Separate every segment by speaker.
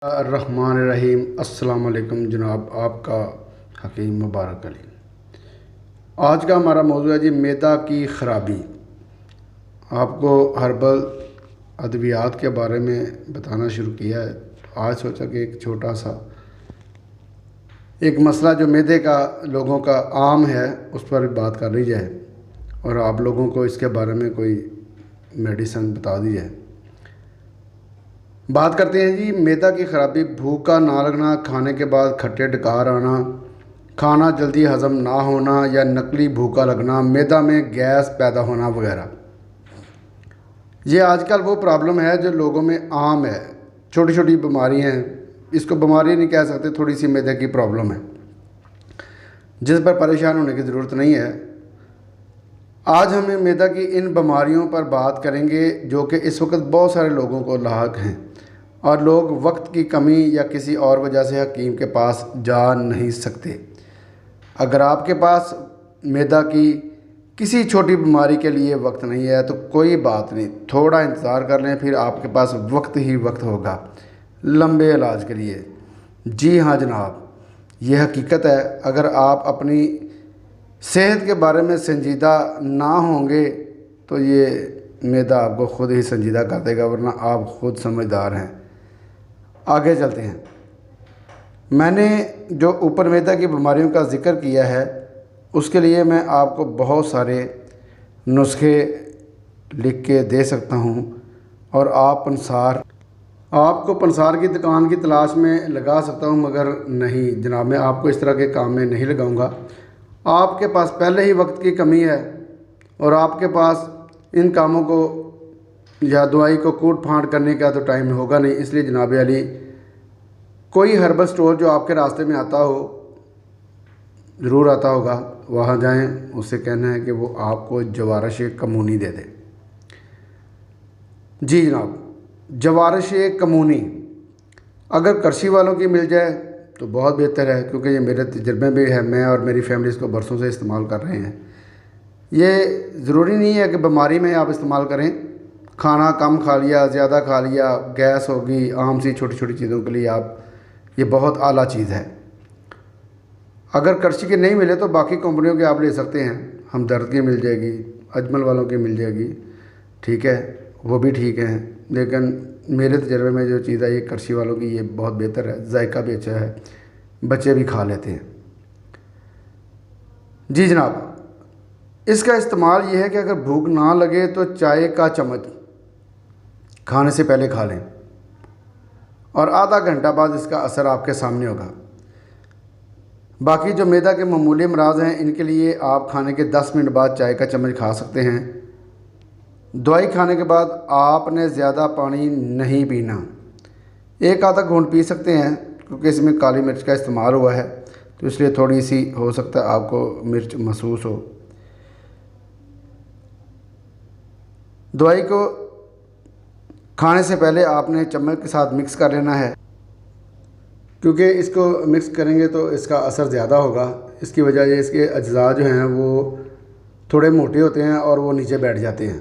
Speaker 1: الرحمن الرحیم۔ السلام علیکم جناب، آپ کا حکیم مبارک علی۔ آج کا ہمارا موضوع ہے جی معدہ کی خرابی۔ آپ کو ہربل ادویات کے بارے میں بتانا شروع کیا ہے۔ آج سوچا کہ ایک چھوٹا سا ایک مسئلہ جو معدے کا لوگوں کا عام ہے اس پر بات کر لی جائے اور آپ لوگوں کو اس کے بارے میں کوئی میڈیسن بتا دی جائے۔ بات کرتے ہیں جی معدہ کی خرابی۔ بھوکا نہ لگنا، کھانے کے بعد کھٹے ڈکار آنا، کھانا جلدی ہضم نہ ہونا یا نقلی بھوکا لگنا، معدہ میں گیس پیدا ہونا وغیرہ۔ یہ آج کل وہ پرابلم ہے جو لوگوں میں عام ہے۔ چھوٹی چھوٹی بیماری ہیں، اس کو بیماری نہیں کہہ سکتے، تھوڑی سی معدے کی پرابلم ہے جس پر پریشان ہونے کی ضرورت نہیں ہے۔ آج ہمیں معدہ کی ان بیماریوں پر بات کریں گے جو کہ اس وقت بہت سارے لوگوں کو لاحق ہیں اور لوگ وقت کی کمی یا کسی اور وجہ سے حکیم کے پاس جا نہیں سکتے۔ اگر آپ کے پاس معدہ کی کسی چھوٹی بیماری کے لیے وقت نہیں ہے تو کوئی بات نہیں، تھوڑا انتظار کر لیں، پھر آپ کے پاس وقت ہی وقت ہوگا لمبے علاج کے لیے۔ جی ہاں جناب، یہ حقیقت ہے۔ اگر آپ اپنی صحت کے بارے میں سنجیدہ نہ ہوں گے تو یہ معدہ آپ کو خود ہی سنجیدہ کر دے گا، ورنہ آپ خود سمجھدار ہیں۔ آگے چلتے ہیں۔ میں نے جو اوپر معدہ کی بیماریوں کا ذکر کیا ہے اس کے لیے میں آپ کو بہت سارے نسخے لکھ کے دے سکتا ہوں اور آپ کو پنسار کی دکان کی تلاش میں لگا سکتا ہوں، مگر نہیں جناب، میں آپ کو اس طرح کے کام میں نہیں لگاؤں گا۔ آپ کے پاس پہلے ہی وقت کی کمی ہے اور آپ کے پاس ان کاموں کو یا دوائی کو کوٹ پھانٹ کرنے کا تو ٹائم ہوگا نہیں۔ اس لیے جناب علی کوئی ہربل سٹور جو آپ کے راستے میں آتا ہو، ضرور آتا ہوگا، وہاں جائیں، اس سے کہنا ہے کہ وہ آپ کو جوارش کمونی دے دے۔ جی جناب، جوارش کمونی اگر کرشی والوں کی مل جائے تو بہت بہتر ہے، کیونکہ یہ میرے تجربے بھی ہے، میں اور میری فیملی اس کو برسوں سے استعمال کر رہے ہیں۔ یہ ضروری نہیں ہے کہ بیماری میں آپ استعمال کریں، کھانا کم کھا لیا، زیادہ کھا لیا، گیس ہوگی، عام سی چھوٹی چھوٹی چیزوں کے لیے یہ بہت اعلیٰ چیز ہے۔ اگر کرشی کے نہیں ملے تو باقی کمپنیوں کے آپ لے سکتے ہیں، ہمدرد کی مل جائے گی، اجمل والوں کی مل جائے گی، ٹھیک ہے، وہ بھی ٹھیک ہیں، لیکن میرے تجربے میں جو چیز ہے یہ کرشی والوں کی یہ بہت بہتر ہے، ذائقہ بھی اچھا ہے، بچے بھی کھا لیتے ہیں۔ جی جناب، اس کا استعمال یہ ہے کہ اگر بھوک نہ لگے تو چائے کا چمچ کھانے سے پہلے کھا لیں اور آدھا گھنٹہ بعد اس کا اثر آپ کے سامنے ہوگا۔ باقی جو معدہ کے معمولی امراض ہیں ان کے لیے آپ کھانے کے 10 منٹ بعد چائے کا چمچ کھا سکتے ہیں۔ دوائی کھانے کے بعد آپ نے زیادہ پانی نہیں پینا، ایک آدھا گھونٹ پی سکتے ہیں، کیونکہ اس میں کالی مرچ کا استعمال ہوا ہے تو اس لیے تھوڑی سی ہو سکتا ہے آپ کو مرچ محسوس ہو۔ دوائی کو کھانے سے پہلے آپ نے چمچ کے ساتھ مکس کر لینا ہے، کیونکہ اس کو مکس کریں گے تو اس کا اثر زیادہ ہوگا۔ اس کی وجہ یہ اس کے اجزاء جو ہیں وہ تھوڑے موٹے ہوتے ہیں اور وہ نیچے بیٹھ جاتے ہیں،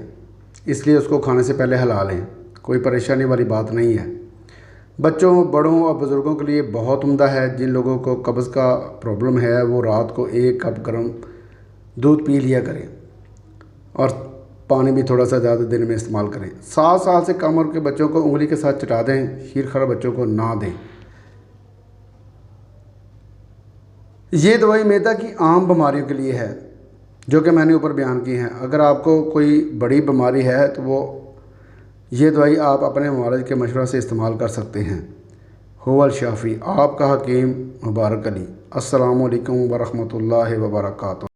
Speaker 1: اس لیے اس کو کھانے سے پہلے ہلا لیں، کوئی پریشانی والی بات نہیں ہے۔ بچوں، بڑوں اور بزرگوں کے لیے بہت عمدہ ہے۔ جن لوگوں کو قبض کا پرابلم ہے وہ رات کو 1 کپ گرم دودھ پی لیا کریں اور پانی بھی تھوڑا سا زیادہ دن میں استعمال کریں۔ 7 سال سے کم عمر کے بچوں کو انگلی کے ساتھ چٹا دیں، شیرخوار بچوں کو نہ دیں۔ یہ دوائی معدہ کی عام بیماریوں کے لیے ہے جو کہ میں نے اوپر بیان کی ہیں۔ اگر آپ کو کوئی بڑی بیماری ہے تو یہ دوائی آپ اپنے معالج کے مشورہ سے استعمال کر سکتے ہیں۔ هو الشافی، آپ کا حکیم مبارک علی۔ السلام علیکم ورحمۃ اللہ وبرکاتہ۔